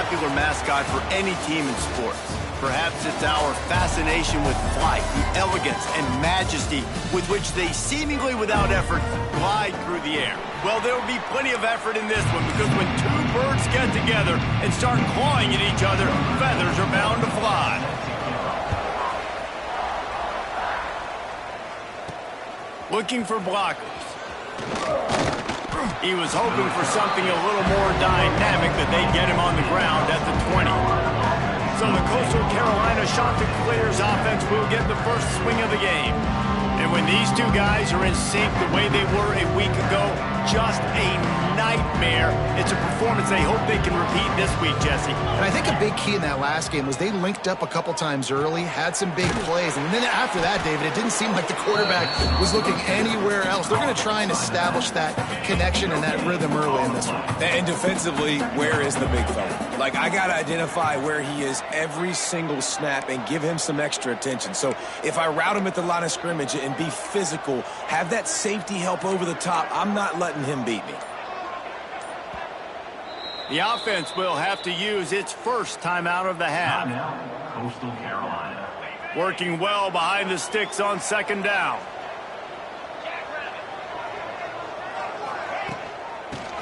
popular mascot for any team in sports. Perhaps it's our fascination with flight, the elegance and majesty with which they seemingly without effort glide through the air. Well, there will be plenty of effort in this one because when two birds get together and start clawing at each other, feathers are bound to fly. Looking for blockers. He was hoping for something a little more dynamic that they'd get him on the ground at the 20. So the Coastal Carolina Chanticleers offense will get the first swing of the game. And when these two guys are in sync the way they were a week ago, just a nightmare. It's a performance they hope they can repeat this week, Jesse. And I think a big key in that last game was they linked up a couple times early, had some big plays, and then after that, David, it didn't seem like the quarterback was looking anywhere else. They're going to try and establish that connection and that rhythm early in this one. And defensively, where is the big fella? Like, I got to identify where he is every single snap and give him some extra attention. So if I route him at the line of scrimmage and be physical, have that safety help over the top, I'm not letting him beat me. The offense will have to use its first timeout of the half. Coastal Carolina. Working well behind the sticks on second down.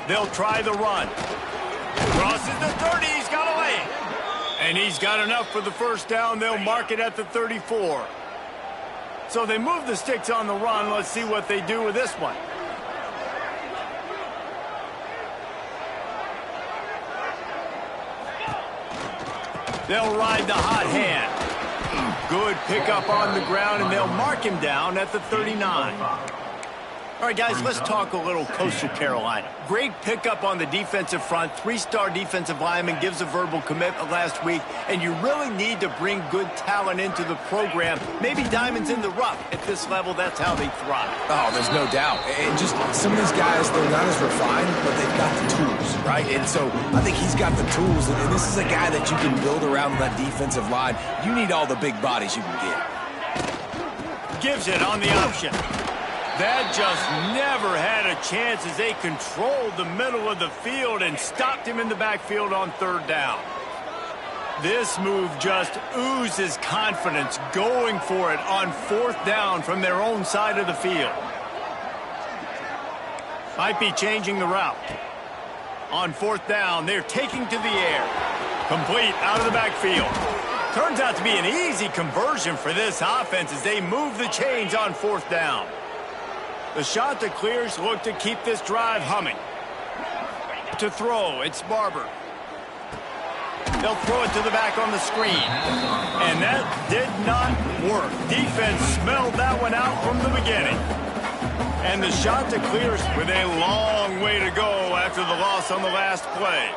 They'll try the run. Crosses the 30, he's got a lane. And he's got enough for the first down. They'll mark it at the 34. So they move the sticks on the run. Let's see what they do with this one. They'll ride the hot hand. Good pickup on the ground, and they'll mark him down at the 39. All right, guys, let's talk a little Coastal Carolina. Great pickup on the defensive front. Three-star defensive lineman gives a verbal commitment last week, and you really need to bring good talent into the program. Maybe diamonds in the rough. At this level, that's how they thrive. Oh, there's no doubt. And just some of these guys, they're not as refined, but they've got the tools, right? And so I think he's got the tools, and this is a guy that you can build around that defensive line. You need all the big bodies you can get. Gives it on the option. That just never had a chance as they controlled the middle of the field and stopped him in the backfield on third down. This move just oozes confidence, going for it on fourth down from their own side of the field. Might be changing the route. On fourth down, they're taking to the air. Complete out of the backfield. Turns out to be an easy conversion for this offense as they move the chains on fourth down. The Chanticleers look to keep this drive humming. To throw, it's Barber. They'll throw it to the back on the screen. And that did not work. Defense smelled that one out from the beginning. And the Chanticleers with a long way to go after the loss on the last play.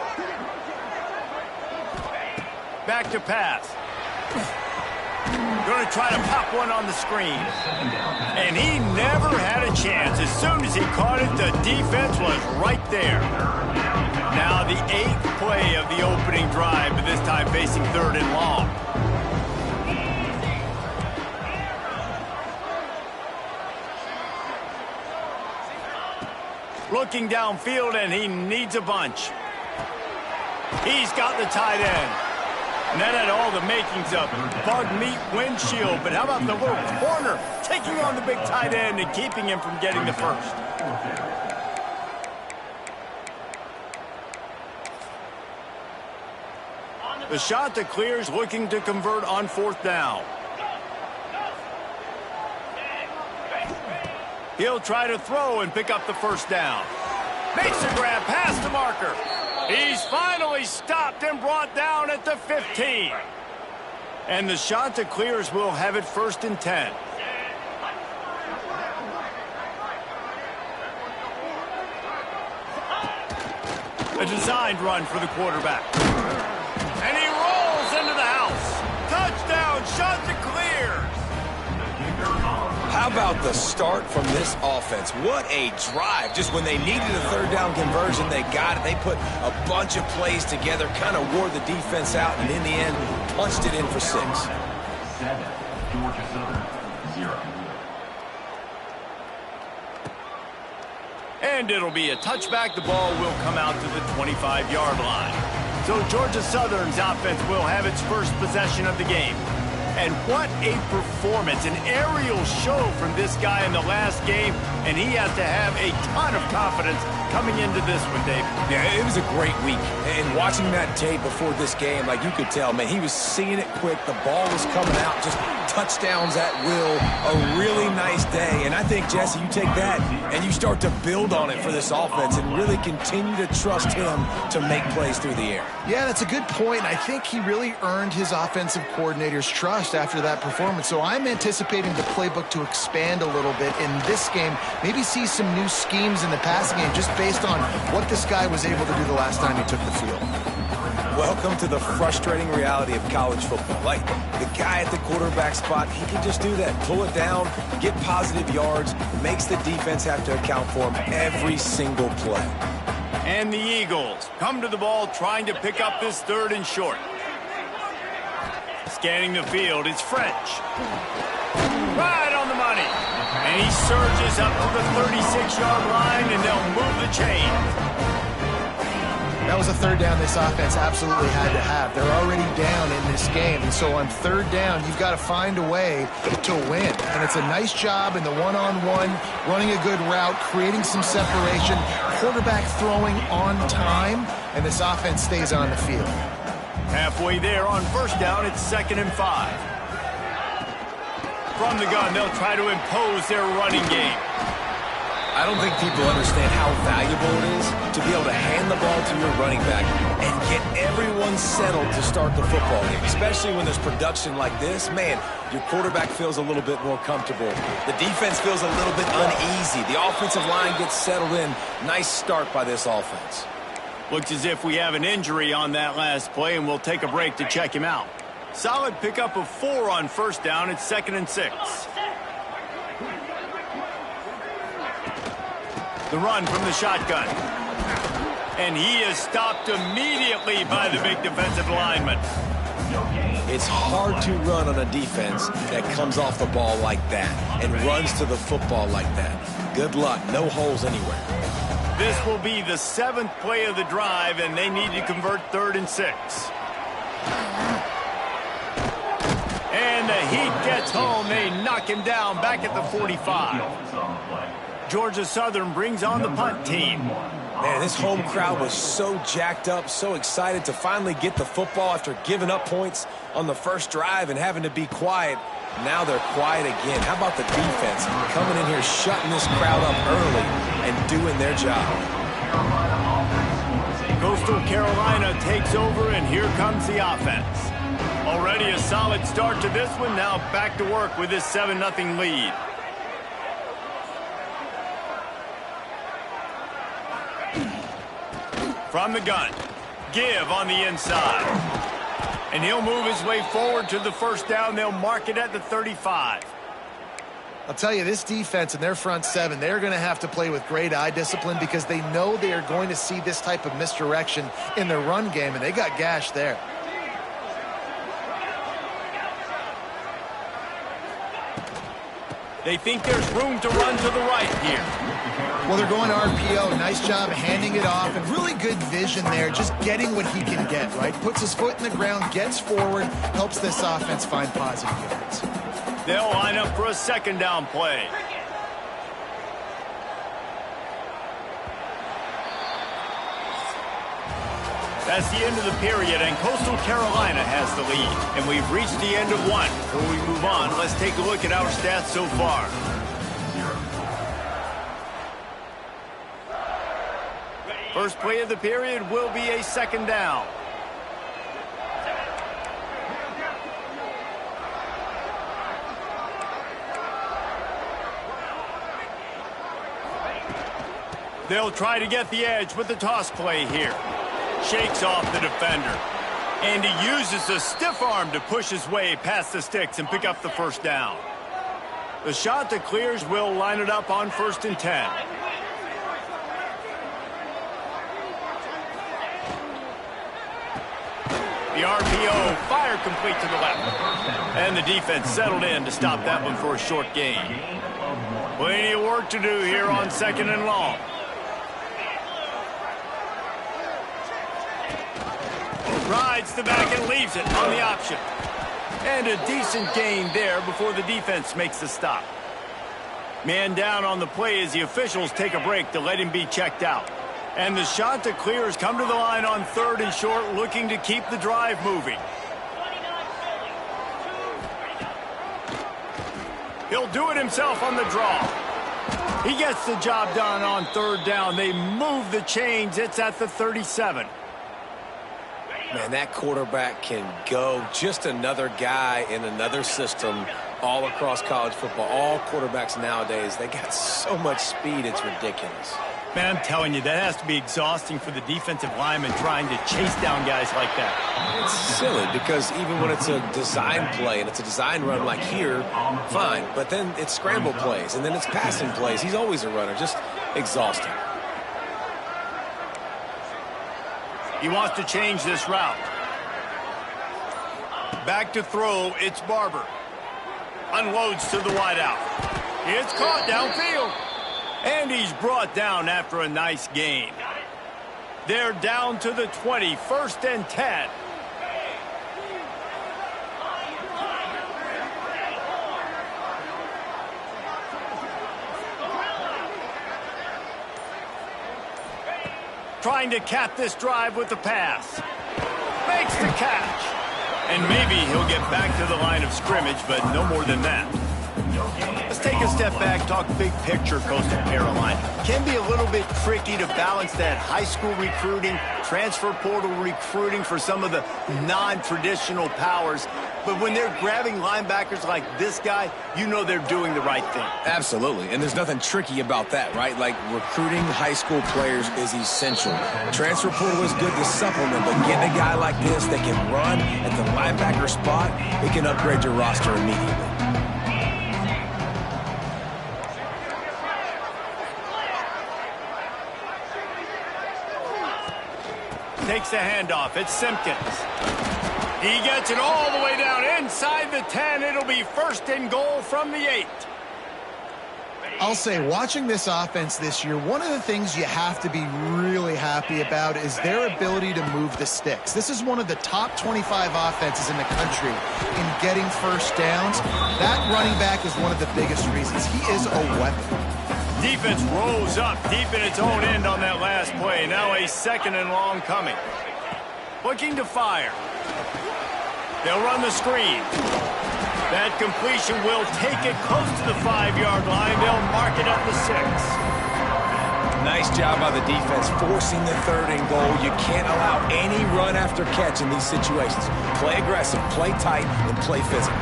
Back to pass. Going to try to pop one on the screen. And he never had a chance. As soon as he caught it, the defense was right there. Now the 8th play of the opening drive, but this time facing third and long. Looking downfield, and he needs a bunch. He's got the tight end. And that had all the makings of bug meat windshield. But how about the little corner taking on the big tight end and keeping him from getting the first? The Chanticleers looking to convert on fourth down. He'll try to throw and pick up the first down. Makes a grab past the marker. He's finally stopped and brought down at the 15. And the Chanticleers will have it first and 10. A designed run for the quarterback. And he rolls into the house. Touchdown, Chanticleers! How about the start from this offense? What a drive. Just when they needed a third down conversion, they got it. They put a bunch of plays together, kind of wore the defense out, and in the end, punched it in for 6. 7, Georgia Southern, 0. And it'll be a touchback. The ball will come out to the 25-yard line. So Georgia Southern's offense will have its first possession of the game. And what a performance, an aerial show from this guy in the last game, and he has to have a ton of confidence coming into this one, Dave. Yeah, it was a great week. And watching that tape before this game, like you could tell, man, he was seeing it quick. The ball was coming out, just touchdowns at will. A really nice day. And I think, Jesse, you take that and you start to build on it for this offense and really continue to trust him to make plays through the air. Yeah, that's a good point. I think he really earned his offensive coordinator's trust after that performance. So I'm anticipating the playbook to expand a little bit in this game, maybe see some new schemes in the passing game just based on what this guy was able to do the last time he took the field. Welcome to the frustrating reality of college football. Like, the guy at the quarterback spot, he can just do that. Pull it down, get positive yards, makes the defense have to account for him every single play. And the Eagles come to the ball trying to pick up this 3rd and short. Scanning the field, it's French. Right on the money. And he surges up to the 36-yard line, and they'll move the chain. That was a 3rd down this offense absolutely had to have. They're already down in this game, and so on 3rd down, you've got to find a way to win. And it's a nice job in the one-on-one, running a good route, creating some separation, quarterback throwing on time, and this offense stays on the field. Halfway there on 1st down, it's 2nd and 5. From the gun, they'll try to impose their running game. I don't think people understand how valuable it is to be able to hand the ball to your running back and get everyone settled to start the football game, especially when there's production like this. Man, your quarterback feels a little bit more comfortable. The defense feels a little bit uneasy. The offensive line gets settled in. Nice start by this offense. Looks as if we have an injury on that last play, and we'll take a break to check him out. Solid pickup of 4 on 1st down. It's 2nd and 6. The run from the shotgun. And he is stopped immediately by the big defensive lineman. It's hard to run on a defense that comes off the ball like that and runs to the football like that. Good luck. No holes anywhere. This will be the 7th play of the drive, and they need to convert 3rd and 6. And the Heat gets home. They knock him down back at the 45. Georgia Southern brings on the punt team. Man, this home crowd was so jacked up, so excited to finally get the football after giving up points on the first drive and having to be quiet. Now they're quiet again. How about the defense coming in here, shutting this crowd up early and doing their job? Coastal Carolina takes over, and here comes the offense. Already a solid start to this one. Now back to work with this 7-0 lead. From the gun, give on the inside. And he'll move his way forward to the 1st down. They'll mark it at the 35. I'll tell you, this defense and their front 7, they're going to have to play with great eye discipline because they know they are going to see this type of misdirection in their run game, and they got gashed there. They think there's room to run to the right here. Well, they're going RPO. Nice job handing it off, and really good vision there, just getting what he can get, right? Puts his foot in the ground, gets forward, helps this offense find positive yards. They'll line up for a 2nd down play. That's the end of the period, and Coastal Carolina has the lead. And we've reached the end of one. Before we move on, let's take a look at our stats so far. First play of the period will be a 2nd down. They'll try to get the edge with the toss play here. Shakes off the defender. And he uses the stiff arm to push his way past the sticks and pick up the 1st down. The shot that clears will line it up on 1st and 10. The RPO, fire complete to the left. And the defense settled in to stop that one for a short gain. Plenty of work to do here on 2nd and long. Rides the back and leaves it on the option. And a decent gain there before the defense makes the stop. Man down on the play as the officials take a break to let him be checked out. And the shot to clear has come to the line on 3rd and short, looking to keep the drive moving. He'll do it himself on the draw. He gets the job done on 3rd down. They move the chains. It's at the 37. Man, that quarterback can go. Just another guy in another system all across college football. All quarterbacks nowadays, they got so much speed, it's ridiculous. Man, I'm telling you, that has to be exhausting for the defensive lineman trying to chase down guys like that. It's silly because even when it's a design play and it's a design run like here, fine. But then it's scramble plays and then it's passing plays. He's always a runner. Just exhausting. He wants to change this route. Back to throw, it's Barber. Unloads to the wideout. It's caught downfield. And he's brought down after a nice gain. They're down to the 20, 1st and 10. Trying to cap this drive with the pass. Makes the catch. And maybe he'll get back to the line of scrimmage, but no more than that. Let's take a step back, talk big picture Coastal Carolina. Can be a little bit tricky to balance that high school recruiting, transfer portal recruiting for some of the non-traditional powers. But when they're grabbing linebackers like this guy, you know they're doing the right thing. Absolutely, and there's nothing tricky about that, right? Like, recruiting high school players is essential. Transfer portal is good to supplement, but getting a guy like this that can run at the linebacker spot, it can upgrade your roster immediately. Takes the handoff. It's Simpkins. He gets it all the way down inside the 10. It'll be 1st and goal from the 8. I'll say, watching this offense this year, one of the things you have to be really happy about is their ability to move the sticks. This is one of the top 25 offenses in the country in getting first downs. That running back is one of the biggest reasons. He is a weapon. Defense rose up deep in its own end on that last play. Now a 2nd and long coming. Looking to fire. They'll run the screen. That completion will take it close to the 5-yard line. They'll mark it at the 6. Nice job by the defense forcing the 3rd and goal. You can't allow any run after catch in these situations. Play aggressive, play tight, and play physical.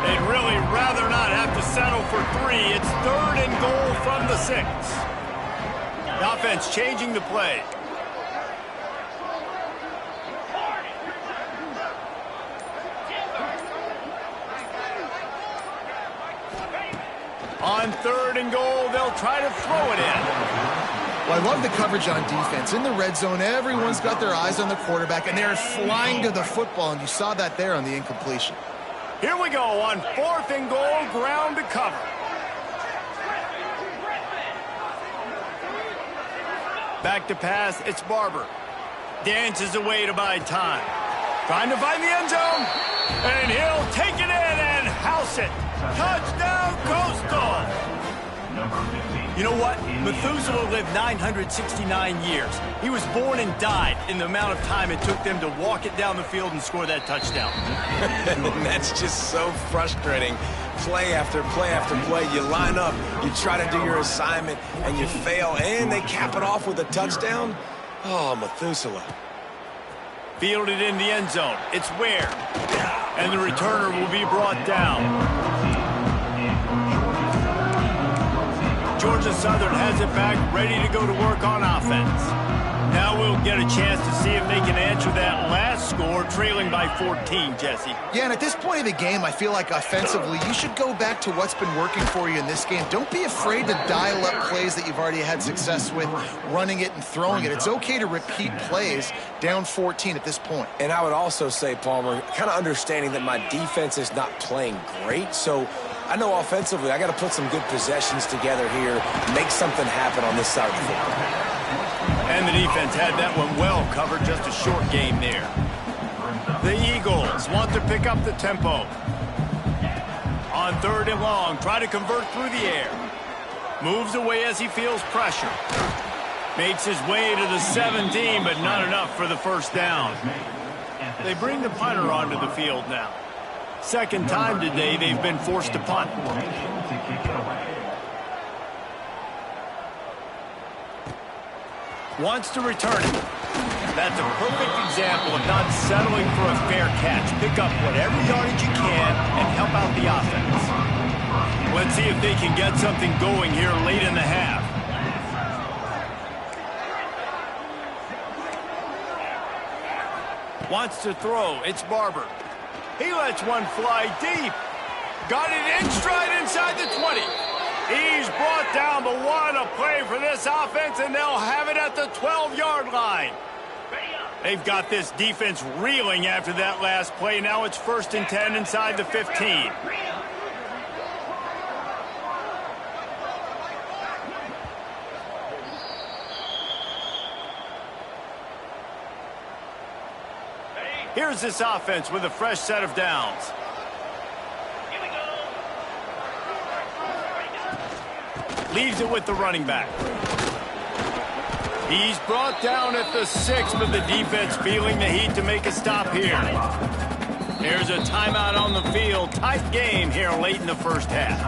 They'd really rather not have to settle for 3. It's 3rd and goal from the 6. The offense changing the play. On 3rd and goal, they'll try to throw it in. Well, I love the coverage on defense. In the red zone, everyone's got their eyes on the quarterback, and they're flying to the football, and you saw that there on the incompletion. Here we go on 4th and goal, ground to cover. Back to pass, it's Barber. Dances away to buy time. Trying to find the end zone, and he'll take it in and house it. Touchdown, Coastal! You know what? Methuselah lived 969 years. He was born and died in the amount of time it took them to walk it down the field and score that touchdown. That's just so frustrating. Play after play after play. You line up, you try to do your assignment, and you fail, and they cap it off with a touchdown? Oh, Methuselah. Fielded in the end zone. It's Ware. And the returner will be brought down. Georgia Southern has it back, ready to go to work on offense. Now we'll get a chance to see if they can answer that last score, trailing by 14, Jesse. Yeah, and at this point of the game, I feel like offensively, you should go back to what's been working for you in this game. Don't be afraid to dial up plays that you've already had success with, running it and throwing it. It's okay to repeat plays down 14 at this point. And I would also say, Palmer, kind of understanding that my defense is not playing great, so I know offensively I got to put some good possessions together here, make something happen on this side of the football. And the defense had that one well covered, just a short game there. The Eagles want to pick up the tempo. On 3rd and long, try to convert through the air. Moves away as he feels pressure. Makes his way to the 17, but not enough for the first down. They bring the punter onto the field now. Second time today they've been forced to punt. Wants to return it. That's a perfect example of not settling for a fair catch. Pick up whatever yardage you can and help out the offense. Let's see if they can get something going here late in the half. Wants to throw. It's Barber. He lets one fly deep. Got it in stride inside the 20. He's brought down, but what a play for this offense, and they'll have it at the 12-yard line. They've got this defense reeling after that last play. Now it's 1st and 10 inside the 15. Here's this offense with a fresh set of downs. Leaves it with the running back. He's brought down at the 6, but the defense feeling the heat to make a stop here. There's a timeout on the field. Tight game here late in the first half.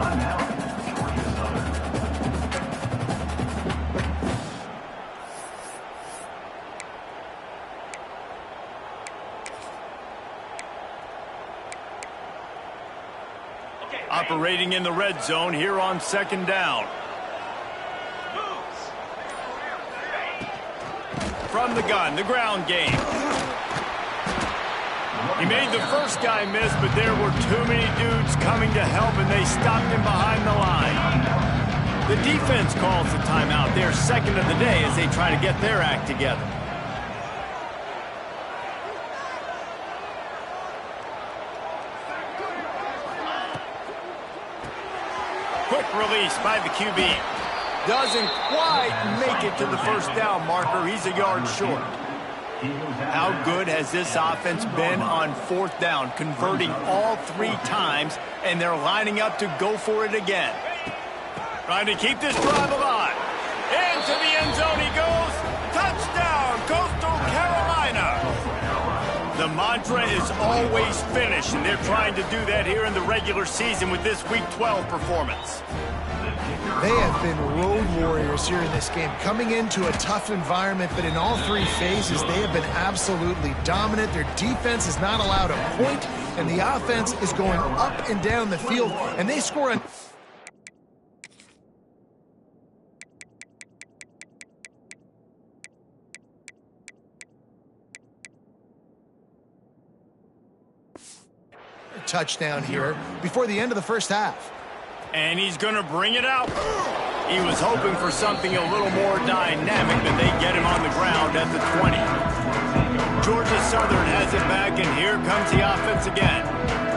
Operating in the red zone here on 2nd down. From the gun, the ground game. He made the first guy miss, but there were too many dudes coming to help, and they stopped him behind the line. The defense calls the timeout. They're 2nd of the day as they try to get their act together. Quick release by the QB. Doesn't quite make it to the first down marker. He's a yard short. How good has this offense been on 4th down, converting all 3 times, and they're lining up to go for it again. Trying to keep this drive alive. Into the end zone he goes. Touchdown, Coastal Carolina. The mantra is always finish, and they're trying to do that here in the regular season with this Week 12 performance. They have been road warriors here in this game, coming into a tough environment, but in all 3 phases, they have been absolutely dominant. Their defense is not allowed a point, and the offense is going up and down the field, and they score a... touchdown here before the end of the first half. And he's going to bring it out. He was hoping for something a little more dynamic, but they get him on the ground at the 20. Georgia Southern has it back, and here comes the offense again.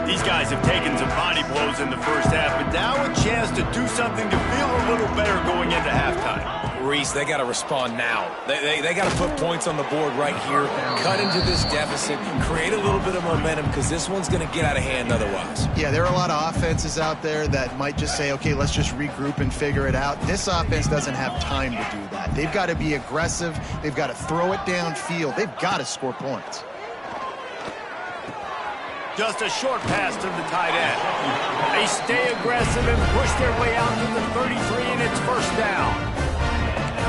These guys have taken some body blows in the first half, but now a chance to do something to feel a little better going into halftime. Reese, they got to respond now. They got to put points on the board right here, cut into this deficit, create a little bit of momentum, because this one's going to get out of hand otherwise. Yeah, there are a lot of offenses out there that might just say, okay, let's just regroup and figure it out. This offense doesn't have time to do that. They've got to be aggressive. They've got to throw it downfield. They've got to score points. Just a short pass to the tight end. They stay aggressive and push their way out to the 33, and it's 1st down.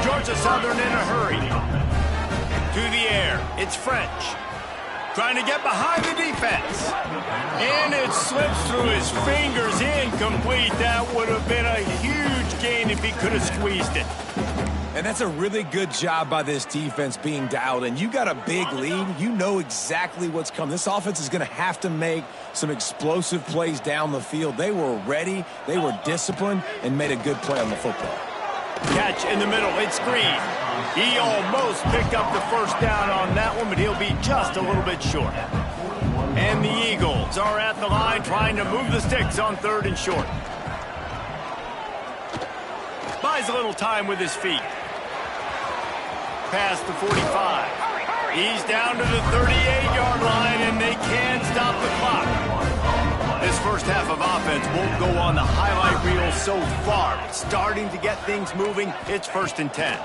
Georgia Southern in a hurry. To the air. It's French. Trying to get behind the defense. And it slips through his fingers. Incomplete. That would have been a huge gain if he could have squeezed it. And that's a really good job by this defense being dialed in. You got a big lead. You know exactly what's coming. This offense is going to have to make some explosive plays down the field. They were ready, they were disciplined, and made a good play on the football. Catch in the middle. It's Green. He almost picked up the first down on that one, but he'll be just a little bit short. And the Eagles are at the line trying to move the sticks on 3rd and short. Buys a little time with his feet. past the 45. He's down to the 38-yard line, and they can't stop the clock. This first half of offense won't go on the highlight reel so far. But starting to get things moving, it's 1st and 10.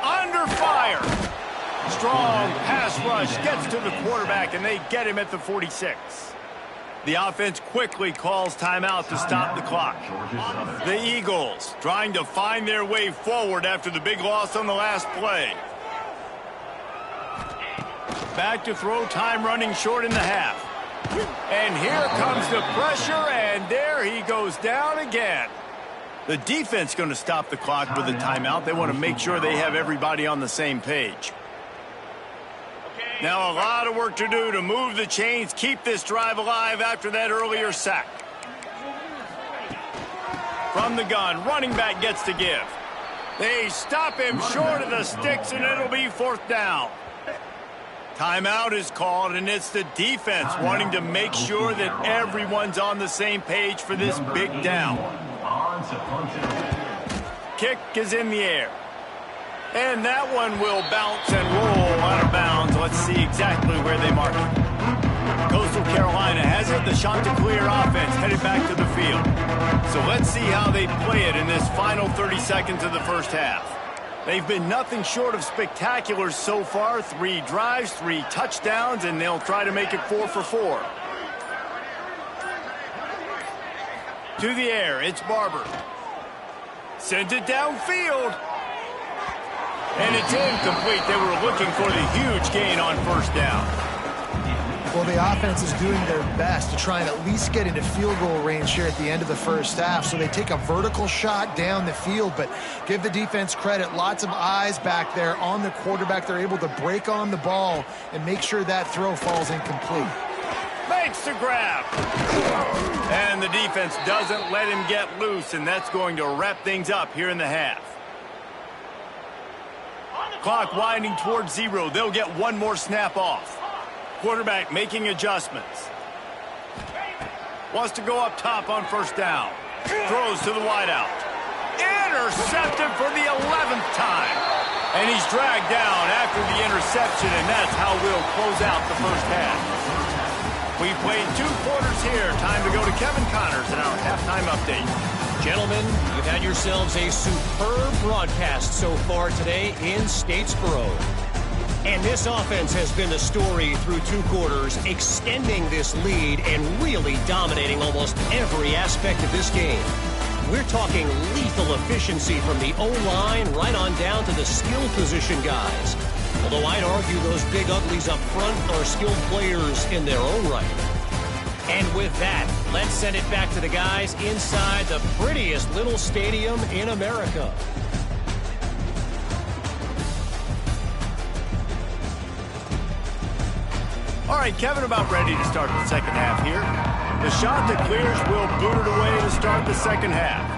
Under fire. Strong pass rush gets to the quarterback, and they get him at the 46. The offense quickly calls timeout to stop the clock. The Eagles trying to find their way forward after the big loss on the last play. Back to throw, time running short in the half. And here comes the pressure, and there he goes down again. The defense going to stop the clock with a timeout. They want to make sure they have everybody on the same page. Now a lot of work to do to move the chains, keep this drive alive after that earlier sack. From the gun, running back gets to give. They stop him short of the sticks, and it'll be 4th down. Timeout is called, and it's the defense wanting to make sure that everyone's on the same page for this big down. Kick is in the air. And that one will bounce and roll out of bounds. Let's see exactly where they mark it. Coastal Carolina has it. The Chanticleer offense headed back to the field. So let's see how they play it in this final 30 seconds of the first half. They've been nothing short of spectacular so far. 3 drives, 3 touchdowns, and they'll try to make it 4 for 4. To the air, it's Barber. Sends it downfield. And it's incomplete. They were looking for the huge gain on 1st down. Well, the offense is doing their best to try and at least get into field goal range here at the end of the first half. So they take a vertical shot down the field, but give the defense credit. Lots of eyes back there on the quarterback. They're able to break on the ball and make sure that throw falls incomplete. Makes the grab. And the defense doesn't let him get loose, and that's going to wrap things up here in the half. Clock winding towards 0. They'll get one more snap off. Quarterback making adjustments. Wants to go up top on 1st down. Throws to the wideout. Intercepted for the 11th time. And he's dragged down after the interception, and that's how we'll close out the first half. We played 2 quarters here. Time to go to Kevin Connors in our halftime update. Gentlemen, you've had yourselves a superb broadcast so far today in Statesboro. And this offense has been the story through 2 quarters, extending this lead and really dominating almost every aspect of this game. We're talking lethal efficiency from the O-line right on down to the skill position guys. Although I'd argue those big uglies up front are skilled players in their own right. And with that, let's send it back to the guys inside the prettiest little stadium in America. All right, Kevin, about ready to start the second half here. The Chanticleers will boot it away to start the second half.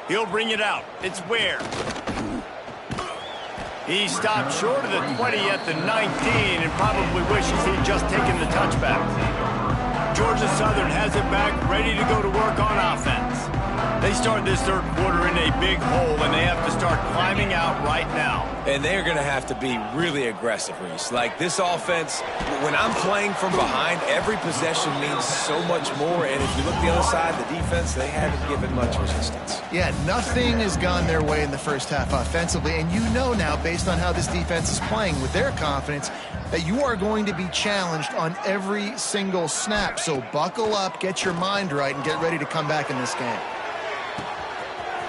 He'll bring it out. It's Ware. He stopped short of the 20 at the 19 and probably wishes he'd just taken the touchback. Georgia Southern has it back, ready to go to work on offense. They start this 3rd quarter in a big hole, and they have to start climbing out right now. And they're going to have to be really aggressive, Reese. Like, this offense, when I'm playing from behind, every possession means so much more. And if you look the other side, the defense, they haven't given much resistance. Yeah, nothing has gone their way in the first half offensively. And you know now, based on how this defense is playing with their confidence, that you are going to be challenged on every single snap. So buckle up, get your mind right, and get ready to come back in this game.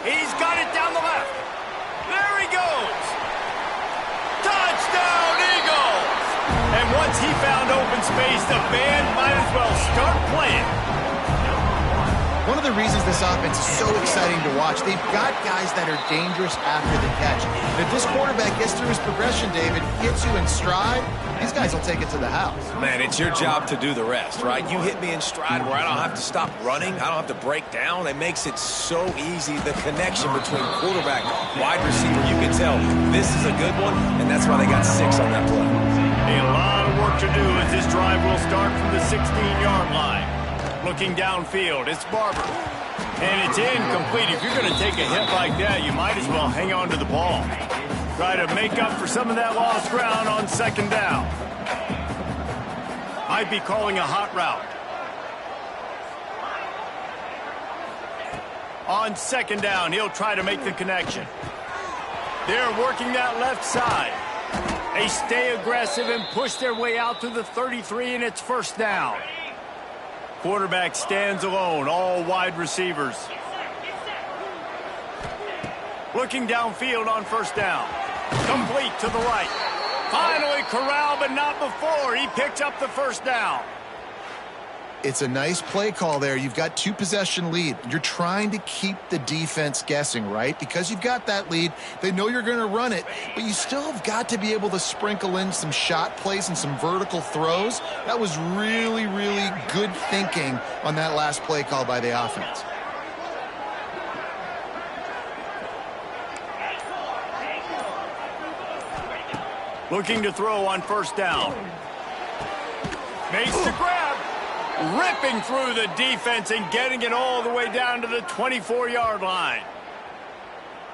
He's got it down the left. There he goes. Touchdown, Eagles! And once he found open space, the band might as well start playing. One of the reasons this offense is so exciting to watch, they've got guys that are dangerous after the catch. And if this quarterback gets through his progression, David, hits you in stride, these guys will take it to the house. Man, it's your job to do the rest, right? You hit me in stride where I don't have to stop running. I don't have to break down. It makes it so easy. The connection between quarterback, wide receiver, you can tell this is a good one, and that's why they got 6 on that play. A lot of work to do as this drive will start from the 16-yard line. Looking downfield, it's Barber. And it's incomplete. If you're going to take a hit like that, you might as well hang on to the ball. Try to make up for some of that lost ground on second down. Might be calling a hot route. On second down, he'll try to make the connection. They're working that left side. They stay aggressive and push their way out to the 33, and it's first down. Quarterback stands alone, all wide receivers. Looking downfield on first down. Complete to the right. Finally corralled, but not before. He picks up the first down. It's a nice play call there. You've got 2-possession lead. You're trying to keep the defense guessing, right? Because you've got that lead. They know you're going to run it, but you still have got to be able to sprinkle in some shot plays and some vertical throws. That was really, really good thinking on that last play call by the offense. Looking to throw on first down. Makes the grab. Ripping through the defense and getting it all the way down to the 24-yard line.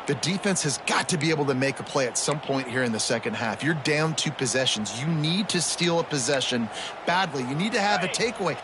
The defense has got to be able to make a play at some point here in the second half. You're down 2 possessions. You need to steal a possession badly. You need to have a takeaway.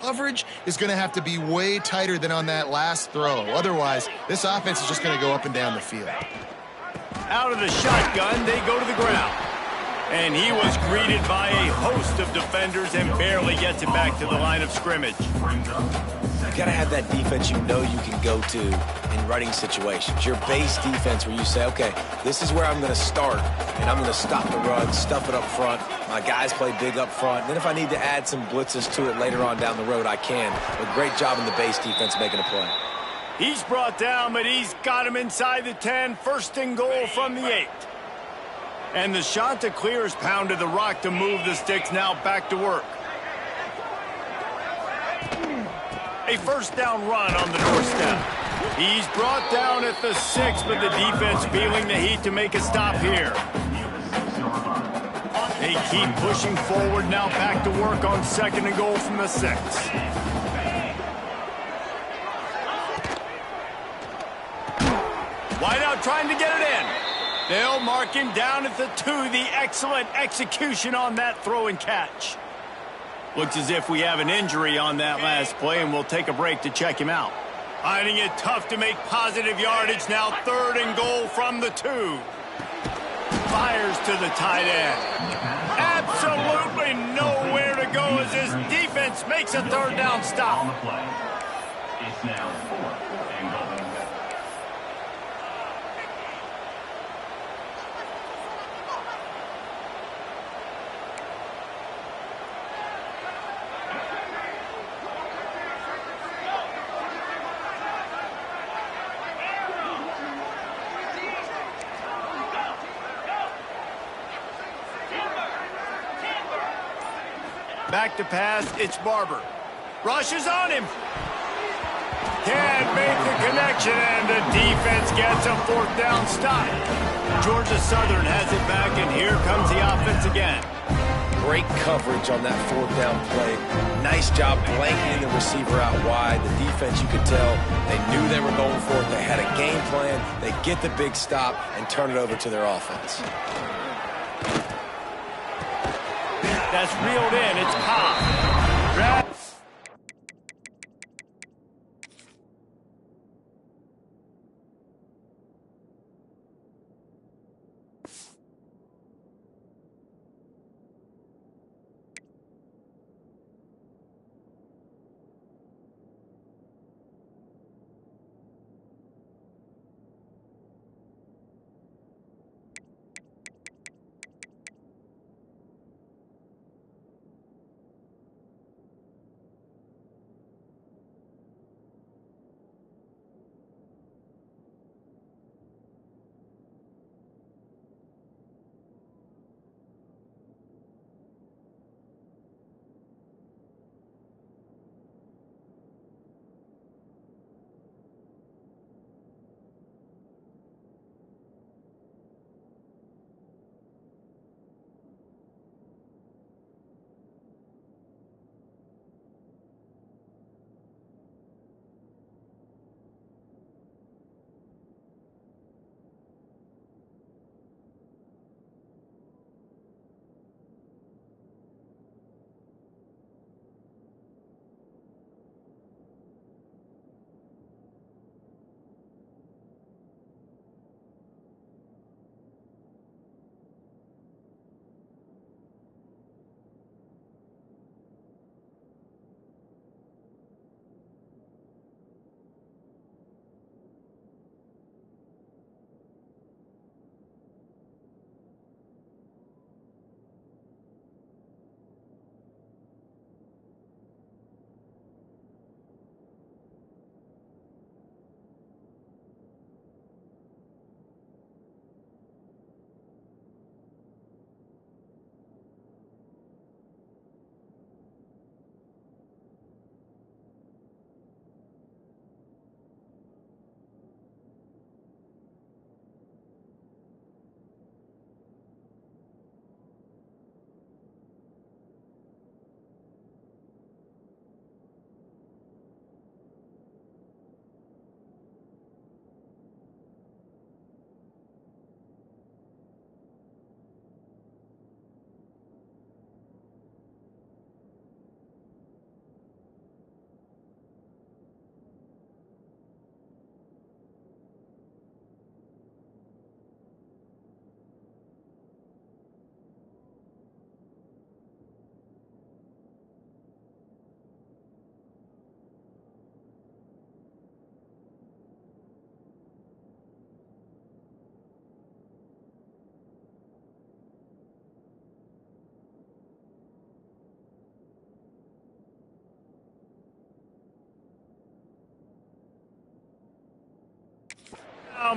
Coverage is going to have to be way tighter than on that last throw. Otherwise, this offense is just going to go up and down the field. Out of the shotgun, they go to the ground. And he was greeted by a host of defenders and barely gets it back to the line of scrimmage. You got to have that defense you know you can go to in running situations. Your base defense where you say, okay, this is where I'm going to start, and I'm going to stop the run, stuff it up front. My guys play big up front. Then if I need to add some blitzes to it later on down the road, I can. But great job in the base defense making a play. He's brought down, but he's got him inside the 10. First and goal from the 8. And the Chanticleer has pounded the rock to move the sticks. Now back to work. A first down run on the doorstep. He's brought down at the 6, but the defense feeling the heat to make a stop here. They keep pushing forward. Now back to work on second and goal from the 6. Wide out trying to get it in. They'll mark him down at the 2. The excellent execution on that throw and catch. Looks as if we have an injury on that last play, and we'll take a break to check him out. Finding it tough to make positive yardage. Now third and goal from the 2. Fires to the tight end. Absolutely nowhere to go as his defense makes a third down stop. On the play. It's now 4th and goal. Back to pass, it's Barber. Rushes on him. Can't make the connection, and the defense gets a fourth down stop. Georgia Southern has it back, and here comes the offense again. Great coverage on that fourth down play. Nice job blanketing the receiver out wide. The defense, you could tell, they knew they were going for it. They had a game plan. They get the big stop and turn it over to their offense. That's reeled in. It's Cobb. Grab.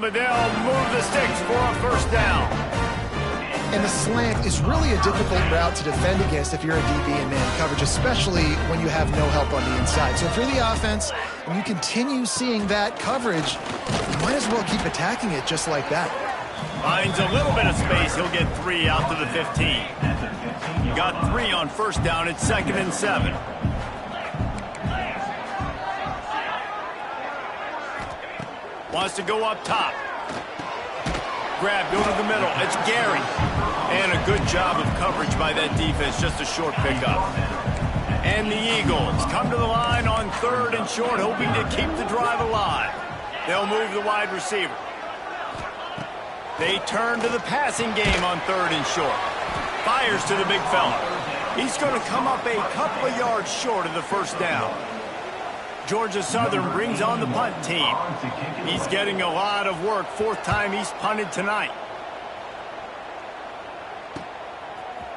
But they'll move the sticks for a first down. And the slant is really a difficult route to defend against if you're a DB in man coverage, especially when you have no help on the inside. So if you're the offense and you continue seeing that coverage, you might as well keep attacking it just like that. Finds a little bit of space. He'll get 3 out to the 15. Got 3 on first down. It's 2nd and 7. Wants to go up top. Grab, go to the middle. It's Gary. And a good job of coverage by that defense. Just a short pickup. And the Eagles come to the line on 3rd and short, hoping to keep the drive alive. They'll move the wide receiver. They turn to the passing game on 3rd and short. Fires to the big fella. He's going to come up a couple of yards short of the first down. Georgia Southern brings on the punt team. He's getting a lot of work. 4th time he's punted tonight.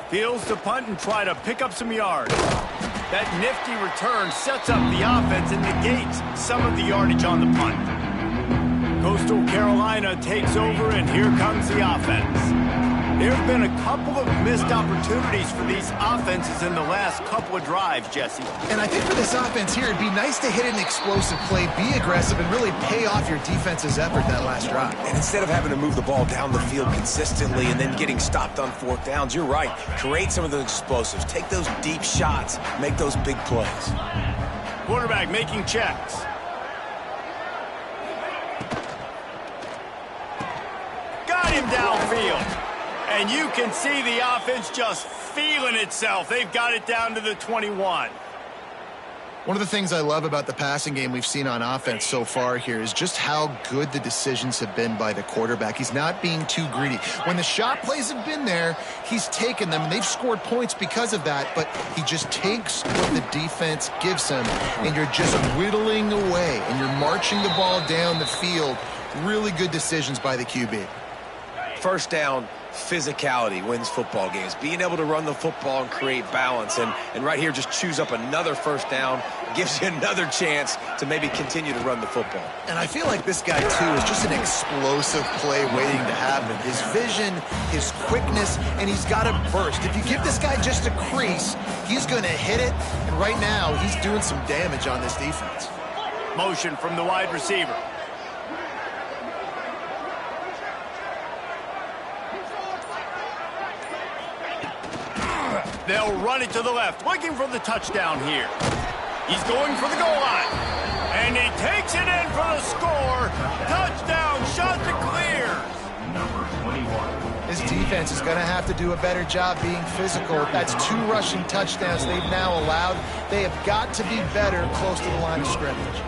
Fields to punt and try to pick up some yards. That nifty return sets up the offense and negates some of the yardage on the punt. Coastal Carolina takes over, and here comes the offense. There have been a couple of missed opportunities for these offenses in the last couple of drives, Jesse. And I think for this offense here, it'd be nice to hit an explosive play, be aggressive, and really pay off your defense's effort that last drive. And instead of having to move the ball down the field consistently and then getting stopped on fourth downs, you're right. Create some of those explosives. Take those deep shots. Make those big plays. Quarterback making checks. Got him downfield. And you can see the offense just feeling itself. They've got it down to the 21. One of the things I love about the passing game we've seen on offense so far here is just how good the decisions have been by the quarterback. He's not being too greedy. When the shot plays have been there, he's taken them, and they've scored points because of that, but he just takes what the defense gives him, and you're just whittling away, and you're marching the ball down the field. Really good decisions by the QB. First down, physicality wins football games. Being able to run the football and create balance. And right here, just choose up another first down. Gives you another chance to maybe continue to run the football. And I feel like this guy, too, is just an explosive play waiting to happen. His vision, his quickness, and he's got a burst. If you give this guy just a crease, he's going to hit it. And right now, he's doing some damage on this defense. Motion from the wide receiver. They'll run it to the left, looking for the touchdown here. He's going for the goal line. And he takes it in for the score. Touchdown, shot to clear. Number 21. This defense is going to have to do a better job being physical. That's 2 rushing touchdowns they've now allowed. They have got to be better close to the line of scrimmage.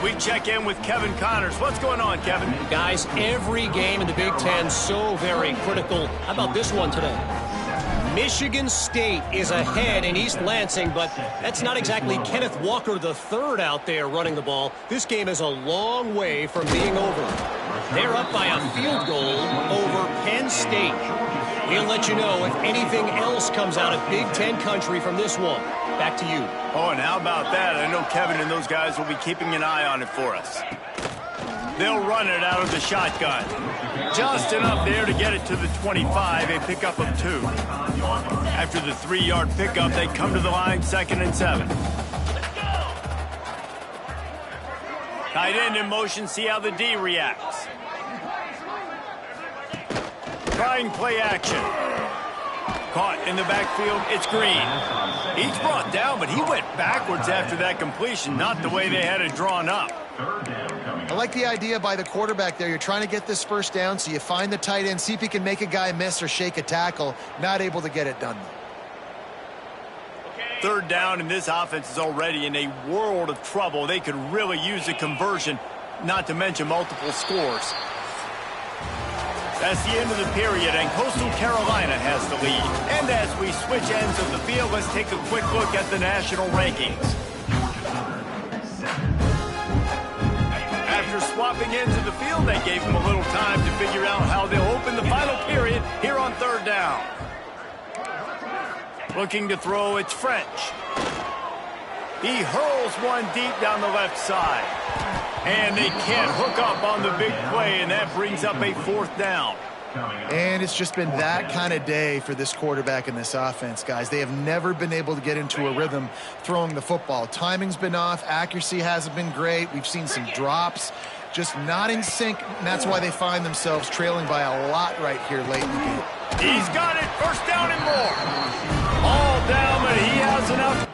We check in with Kevin Connors. What's going on, Kevin? Guys, every game in the Big Ten so very critical. How about this one today? Michigan State is ahead in East Lansing, but that's not exactly Kenneth Walker III out there running the ball. This game is a long way from being over. They're up by a field goal over Penn State. We'll let you know if anything else comes out of Big Ten country from this one. Back to you. Oh, and how about that? I know Kevin and those guys will be keeping an eye on it for us. They'll run it out of the shotgun. Just enough there to get it to the 25, a pickup of 2. After the 3-yard pickup, they come to the line, 2nd and 7. Tight end in motion, see how the D reacts. Trying play action. Caught in the backfield, it's Green. He's brought down, but he went backwards after that completion, not the way they had it drawn up. I like the idea by the quarterback there. You're trying to get this first down, so you find the tight end, see if he can make a guy miss or shake a tackle. Not able to get it done, though. 3rd down, and this offense is already in a world of trouble. They could really use a conversion, not to mention multiple scores. That's the end of the period, and Coastal Carolina has the lead. And as we switch ends of the field, let's take a quick look at the national rankings. After swapping ends of the field, that gave them a little time to figure out how they'll open the final period here on 3rd down. Looking to throw, it's French. He hurls one deep down the left side. And they can't hook up on the big play, and that brings up a 4th down. And it's just been that kind of day for this quarterback and this offense, guys. They have never been able to get into a rhythm throwing the football. Timing's been off. Accuracy hasn't been great. We've seen some drops, just not in sync, and that's why they find themselves trailing by a lot right here late in the game. He's got it. 1st down and more. All down, but he has enough.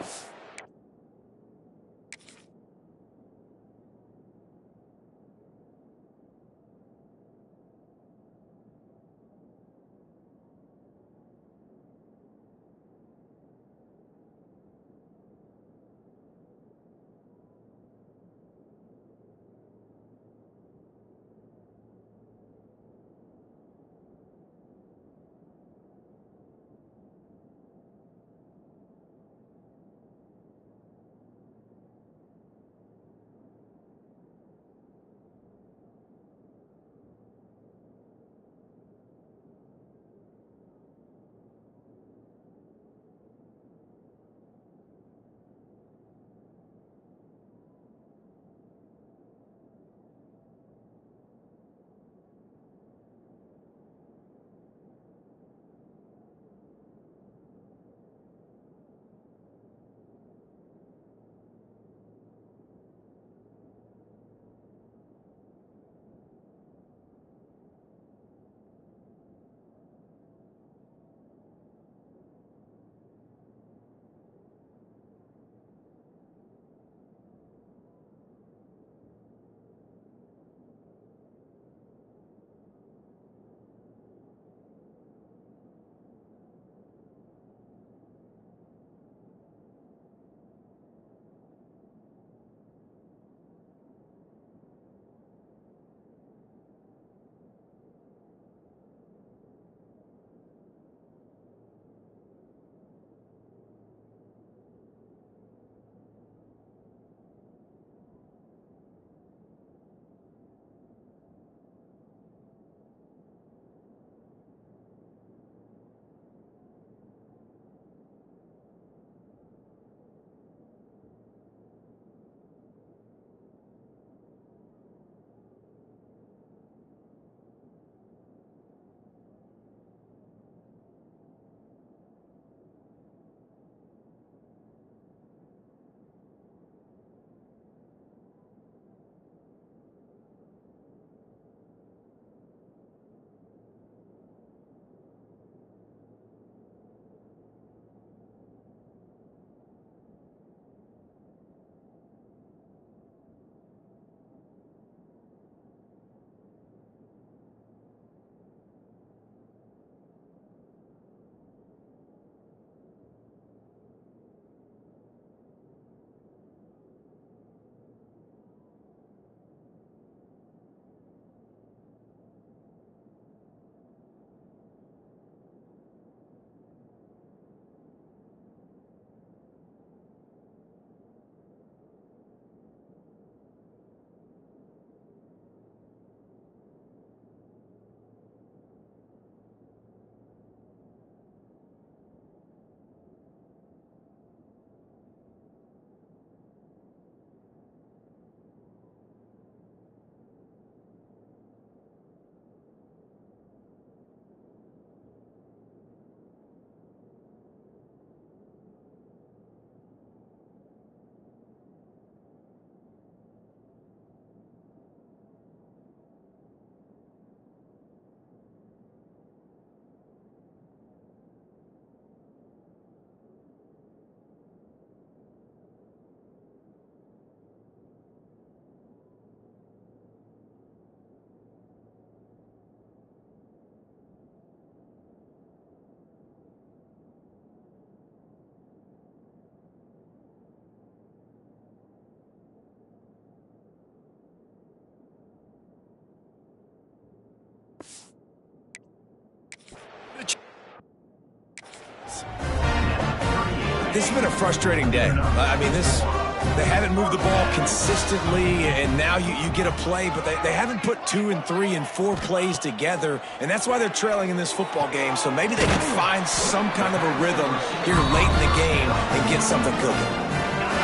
this has been a frustrating day. I mean, they haven't moved the ball consistently, and now you get a play, but they haven't put 2 and 3 and 4 plays together, and that's why they're trailing in this football game. So maybe they can find some kind of a rhythm here late in the game and get something cooking.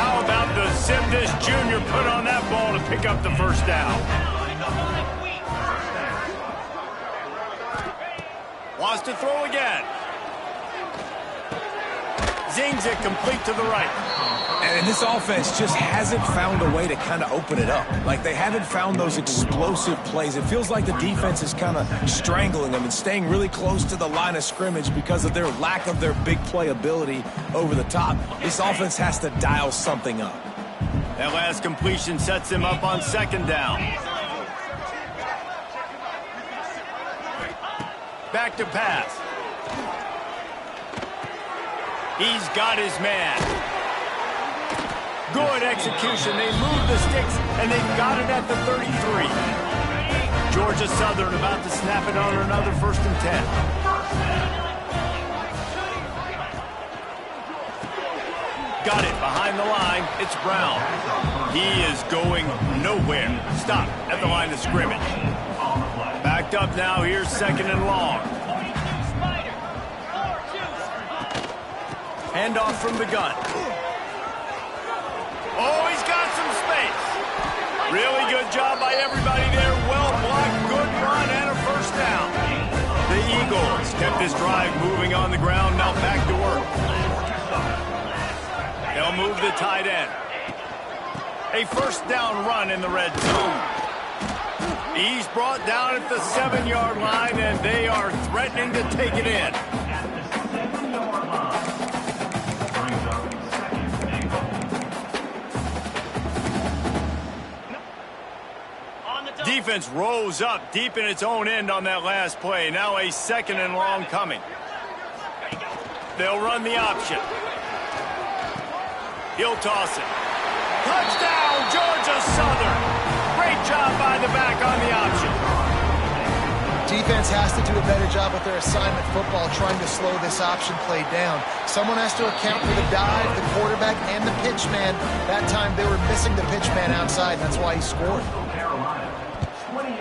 How about the Zimdish Jr. put on that ball to pick up the first down? Wants to throw again. Zings it complete to the right. And this offense just hasn't found a way to kind of open it up. Like, they haven't found those explosive plays. It feels like the defense is kind of strangling them and staying really close to the line of scrimmage because of their lack of their big play ability over the top. This offense has to dial something up. That last completion sets him up on second down. Back to pass. He's got his man. Good execution. They move the sticks, and they've got it at the 33. Georgia Southern about to snap it on another 1st and 10. Got it behind the line. It's Brown. He is going nowhere. Stop at the line of scrimmage. Backed up now. Here's 2nd and long. Handoff from the gun. Oh, he's got some space. Really good job by everybody there. Well blocked, good run, and a first down. The Eagles kept this drive moving on the ground. Now back to work. They'll move the tight end. A first down run in the red zone. He's brought down at the 7-yard line, and they are threatening to take it in. Defense rose up deep in its own end on that last play. Now a 2nd and long coming. They'll run the option. He'll toss it. Touchdown, Georgia Southern. Great job by the back on the option. Defense has to do a better job with their assignment football, trying to slow this option play down. Someone has to account for the dive, the quarterback, and the pitch man. That time they were missing the pitch man outside, and that's why he scored. Carolina, 28.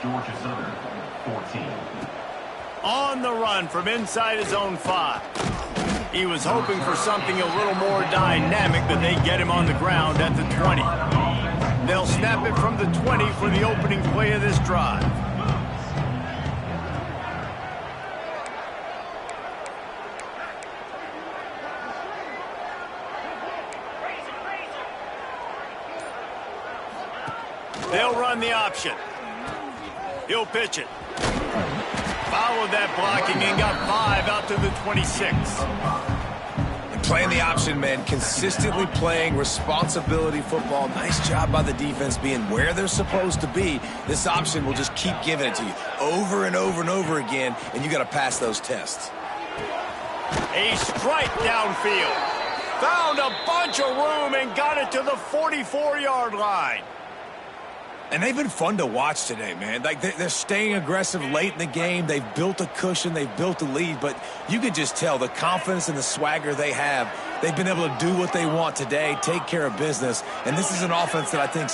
Georgia Southern, 14. On the run from inside his own 5. He was hoping for something a little more dynamic, but they get him on the ground at the 20. They'll snap it from the 20 for the opening play of this drive. They'll run the option. He'll pitch it. Followed that blocking and got 5 out to the 26. And playing the option, man, consistently playing responsibility football. Nice job by the defense being where they're supposed to be. This option will just keep giving it to you over and over and over again, and you got to pass those tests. A strike downfield. Found a bunch of room and got it to the 44-yard line. And they've been fun to watch today, man. Like, they're staying aggressive late in the game. They've built a cushion. They've built a lead. But you can just tell the confidence and the swagger they have. They've been able to do what they want today, take care of business. And this is an offense that I think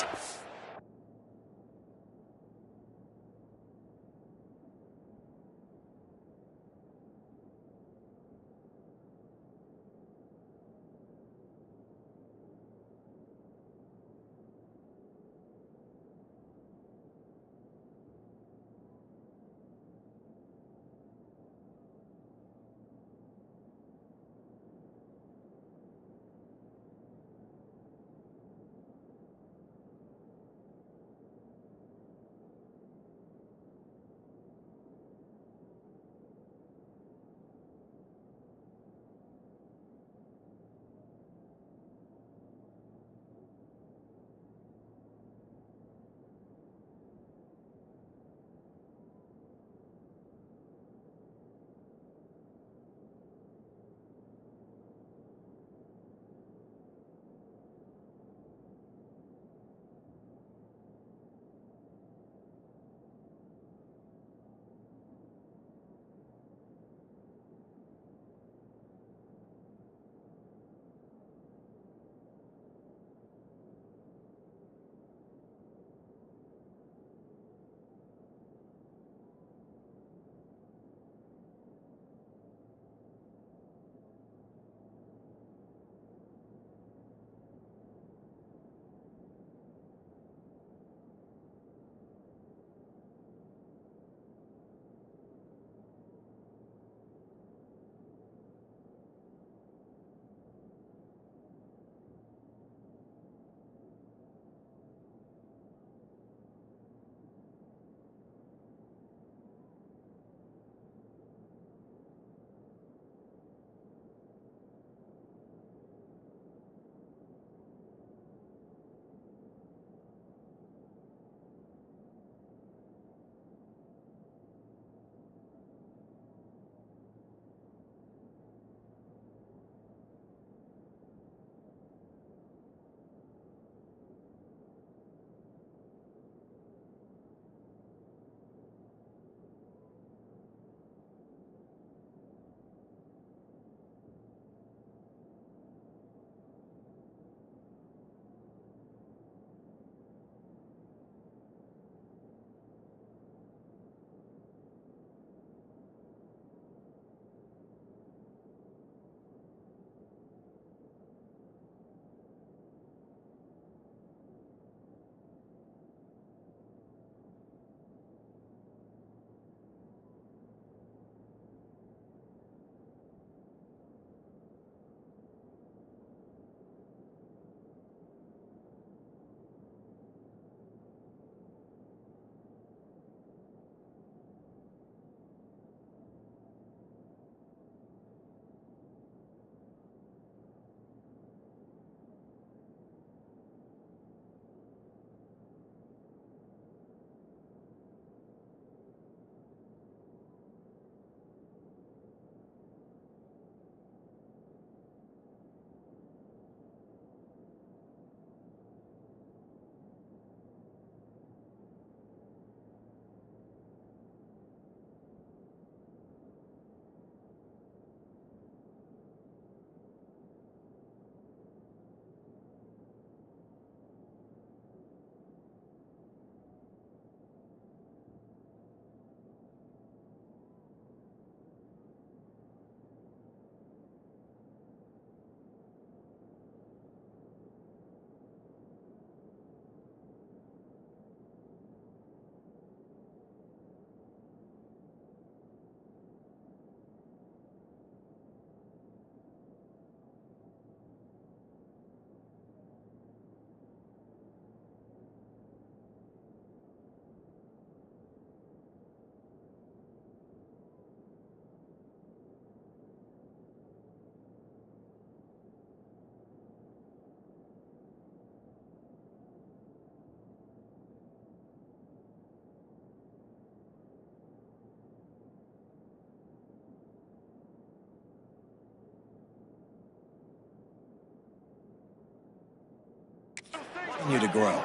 continue to grow.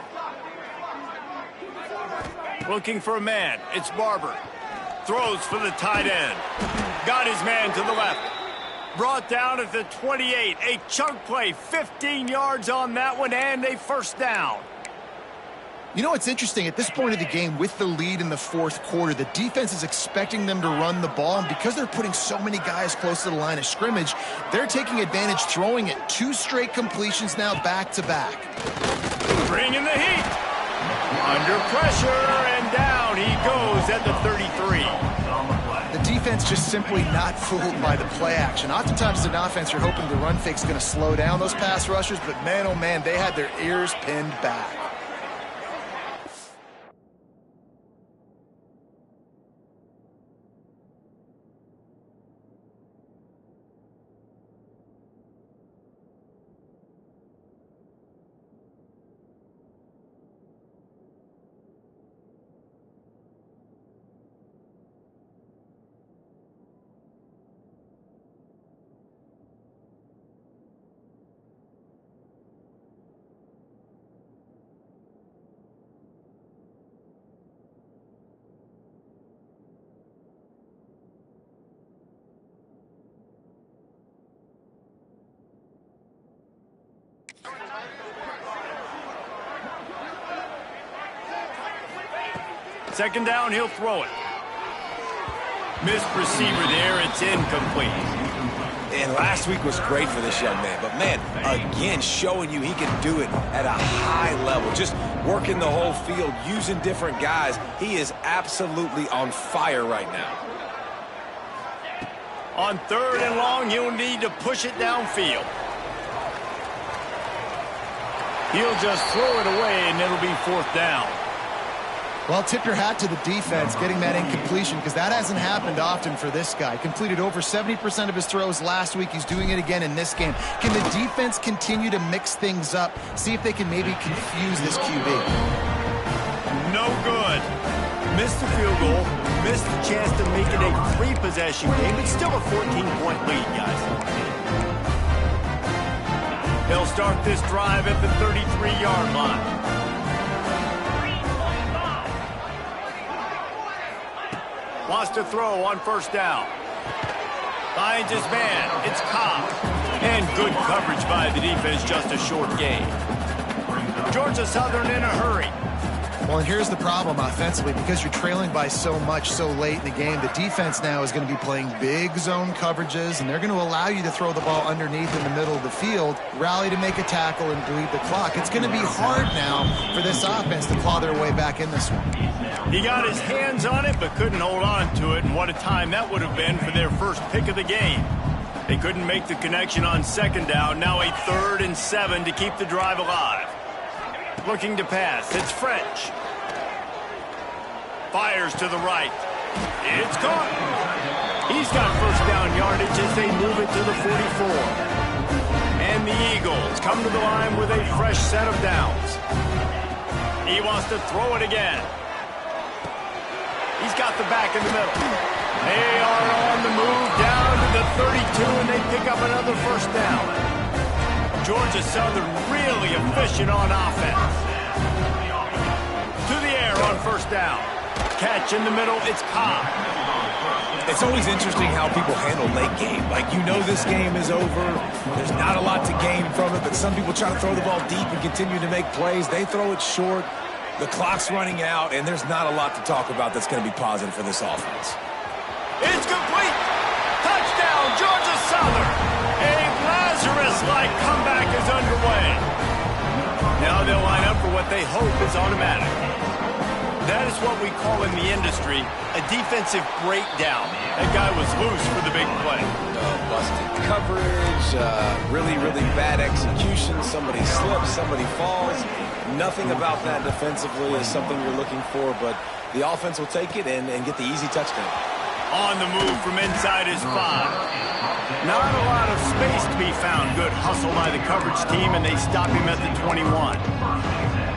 Looking for a man. It's Barber. Throws for the tight end. Got his man to the left. Brought down at the 28. A chunk play. 15 yards on that one and a first down. You know what's interesting? At this point of the game, with the lead in the fourth quarter, the defense is expecting them to run the ball, and because they're putting so many guys close to the line of scrimmage, they're taking advantage, throwing it. 2 straight completions now back-to-back. Bringing the heat. Under pressure, and down he goes at the 33. The defense just simply not fooled by the play action. Oftentimes as an offense, you're hoping the run fake's going to slow down those pass rushers, but man, oh man, they had their ears pinned back. Second down, he'll throw it. Missed receiver there, it's incomplete. And last week was great for this young man. But, man, again, showing you he can do it at a high level. Just working the whole field, using different guys. He is absolutely on fire right now. On 3rd and long, he'll need to push it downfield. He'll just throw it away, and it'll be 4th down. Well, tip your hat to the defense getting that incompletion, because that hasn't happened often for this guy. Completed over 70% of his throws last week. He's doing it again in this game. Can the defense continue to mix things up, see if they can maybe confuse this QB? No good. Missed the field goal, missed the chance to make it a 3-possession game. It's still a 14-point lead, guys. They'll start this drive at the 33-yard line. Wants to throw on 1st down. Finds his man. It's Cobb. And good coverage by the defense, just a short gain. Georgia Southern in a hurry. Well, and here's the problem offensively. Because you're trailing by so much so late in the game, the defense now is going to be playing big zone coverages, and they're going to allow you to throw the ball underneath in the middle of the field, rally to make a tackle, and bleed the clock. It's going to be hard now for this offense to claw their way back in this one. He got his hands on it, but couldn't hold on to it, and what a time that would have been for their first pick of the game. They couldn't make the connection on 2nd down. Now a 3rd and 7 to keep the drive alive. Looking to pass. It's French. Fires to the right. It's caught. He's got 1st down yardage as they move it to the 44. And the Eagles come to the line with a fresh set of downs. He wants to throw it again. He's got the back in the middle. They are on the move down to the 32, and they pick up another 1st down. Georgia Southern really efficient on offense. To the air on 1st down. Catch in the middle, it's Cobb. It's always interesting how people handle late game. Like, you know this game is over. There's not a lot to gain from it, but some people try to throw the ball deep and continue to make plays. They throw it short. The clock's running out, and there's not a lot to talk about that's going to be positive for this offense. It's complete. Touchdown, Georgia Southern. A Lazarus-like comeback is underway. Now they'll line up for what they hope is automatic. That is what we call in the industry a defensive breakdown. That guy was loose for the big play. Busted coverage, really, really bad execution. Somebody slips, somebody falls. Nothing about that defensively is something you're looking for, but the offense will take it and get the easy touchdown. On the move from inside his 5. Not a lot of space to be found. Good hustle by the coverage team, and they stop him at the 21.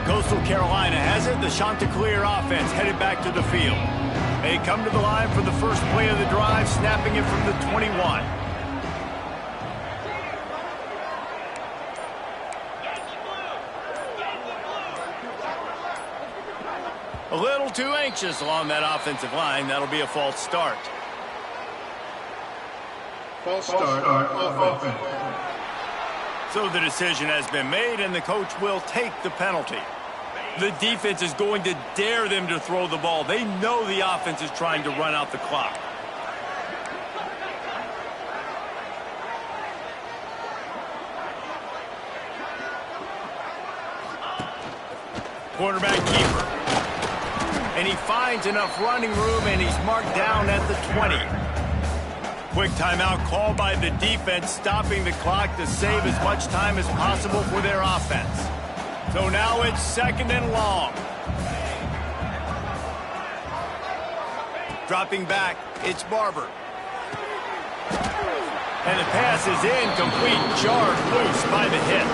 Coastal Carolina has it. The Chanticleer offense headed back to the field. They come to the line for the first play of the drive, snapping it from the 21. A little too anxious along that offensive line. That'll be a false start. False start offense. So the decision has been made, and the coach will take the penalty. The defense is going to dare them to throw the ball. They know the offense is trying to run out the clock. Quarterback keeper. And he finds enough running room, and he's marked down at the 20. Quick timeout called by the defense, stopping the clock to save as much time as possible for their offense. So now it's 2nd and long. Dropping back, it's Barber. And the pass is incomplete, jarred loose by the hit.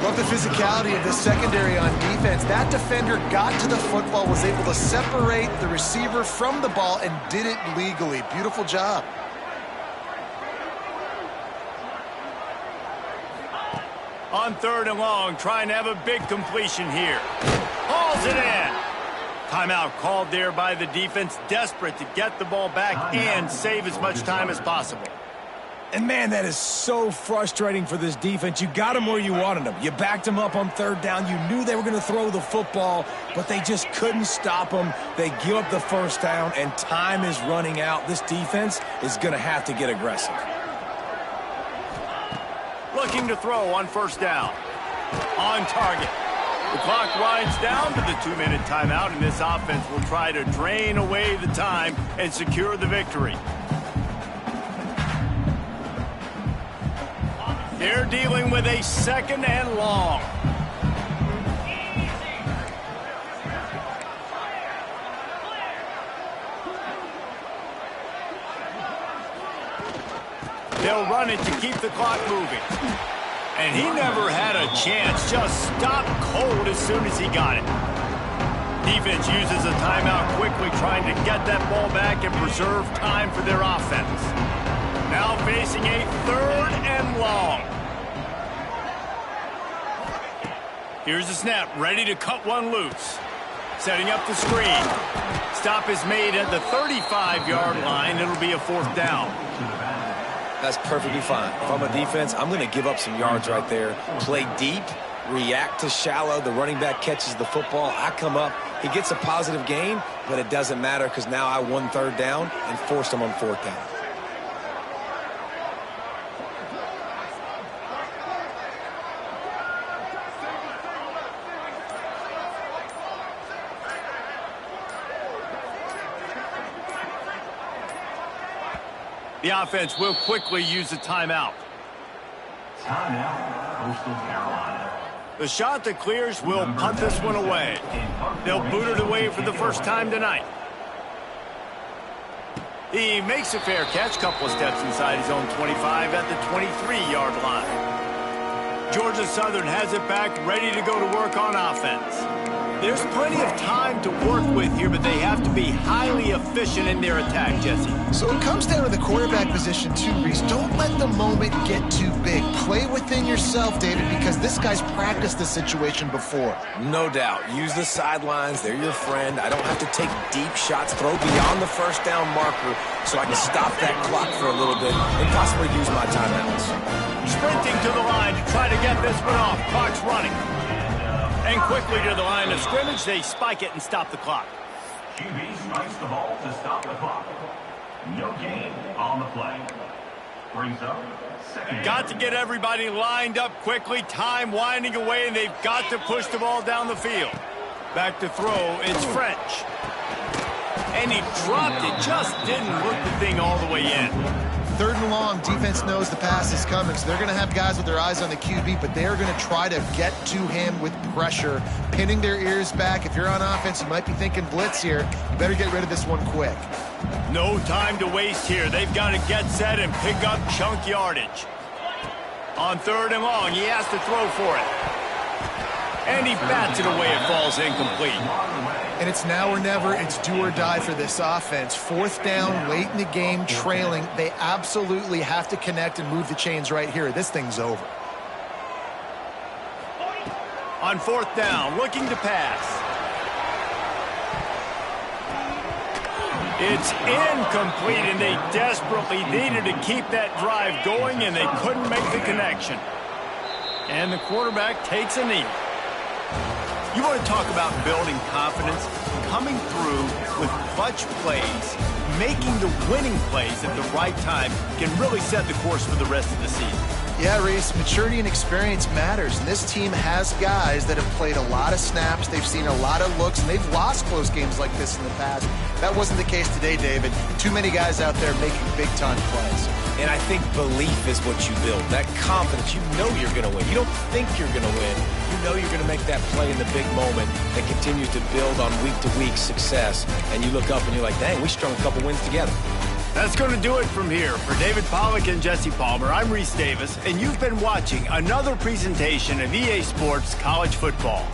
Love the physicality of this secondary on defense. That defender got to the football, was able to separate the receiver from the ball, and did it legally. Beautiful job. On 3rd and long, trying to have a big completion here. Hauls it in. Timeout called there by the defense, desperate to get the ball back and save as much time as possible. And, man, that is so frustrating for this defense. You got them where you wanted them. You backed them up on 3rd down. You knew they were going to throw the football, but they just couldn't stop them. They give up the 1st down, and time is running out. This defense is going to have to get aggressive. Looking to throw on 1st down. On target. The clock winds down to the 2-minute timeout, and this offense will try to drain away the time and secure the victory. They're dealing with a 2nd and long. They'll run it to keep the clock moving. And he never had a chance, just stopped cold as soon as he got it. Defense uses a timeout quickly, trying to get that ball back and preserve time for their offense. Now facing a 3rd and long. Here's the snap, ready to cut one loose. Setting up the screen. Stop is made at the 35-yard line. It'll be a 4th down. That's perfectly fine. If I'm a defense, I'm going to give up some yards right there. Play deep, react to shallow. The running back catches the football. I come up. He gets a positive gain, but it doesn't matter because now I won 3rd down and forced him on 4th down. The offense will quickly use a timeout. Timeout, Coastal Carolina. The shot that clears will punt this one away. They'll boot it away for the 1st time tonight. He makes a fair catch, couple of steps inside his own 25 at the 23-yard line. Georgia Southern has it back, ready to go to work on offense. There's plenty of time to work with here, but they have to be highly efficient in their attack, Jesse. So it comes down to the quarterback position too, Reese. Don't let the moment get too big. Play within yourself, David, because this guy's practiced this situation before. No doubt. Use the sidelines. They're your friend. I don't have to take deep shots. Throw beyond the 1st down marker so I can stop that clock for a little bit and possibly use my timeouts. Sprinting to the line to try to get this one off. Clock's running. And quickly to the line of scrimmage, they spike it and stop the clock. QB strikes the ball to stop the clock. No gain on the play. Brings up 2nd. Got to get everybody lined up quickly. Time winding away, and they've got to push the ball down the field. Back to throw, it's French. And he dropped it, just didn't look the thing all the way in. 3rd and long, defense knows the pass is coming, so they're going to have guys with their eyes on the QB, but they're going to try to get to him with pressure, pinning their ears back. If you're on offense, you might be thinking blitz here. You better get rid of this one quick. No time to waste here. They've got to get set and pick up chunk yardage. On 3rd and long, he has to throw for it. And he bats it away. It falls incomplete. And it's now or never. It's do or die for this offense. 4th down, late in the game, trailing. They absolutely have to connect and move the chains right here. This thing's over. On 4th down, looking to pass. It's incomplete, and they desperately needed to keep that drive going, and they couldn't make the connection. And the quarterback takes a knee. You want to talk about building confidence? Coming through with clutch plays, making the winning plays at the right time can really set the course for the rest of the season. Yeah, Reese, maturity and experience matters. And this team has guys that have played a lot of snaps. They've seen a lot of looks, and they've lost close games like this in the past. That wasn't the case today, David. Too many guys out there making big-time plays. And I think belief is what you build. That confidence, you know you're going to win. You don't think you're going to win. You know you're going to make that play in the big moment that continues to build on week-to-week success. And you look up and you're like, dang, we strung a couple wins together. That's going to do it from here. For David Pollack and Jesse Palmer, I'm Reese Davis, and you've been watching another presentation of EA Sports College Football.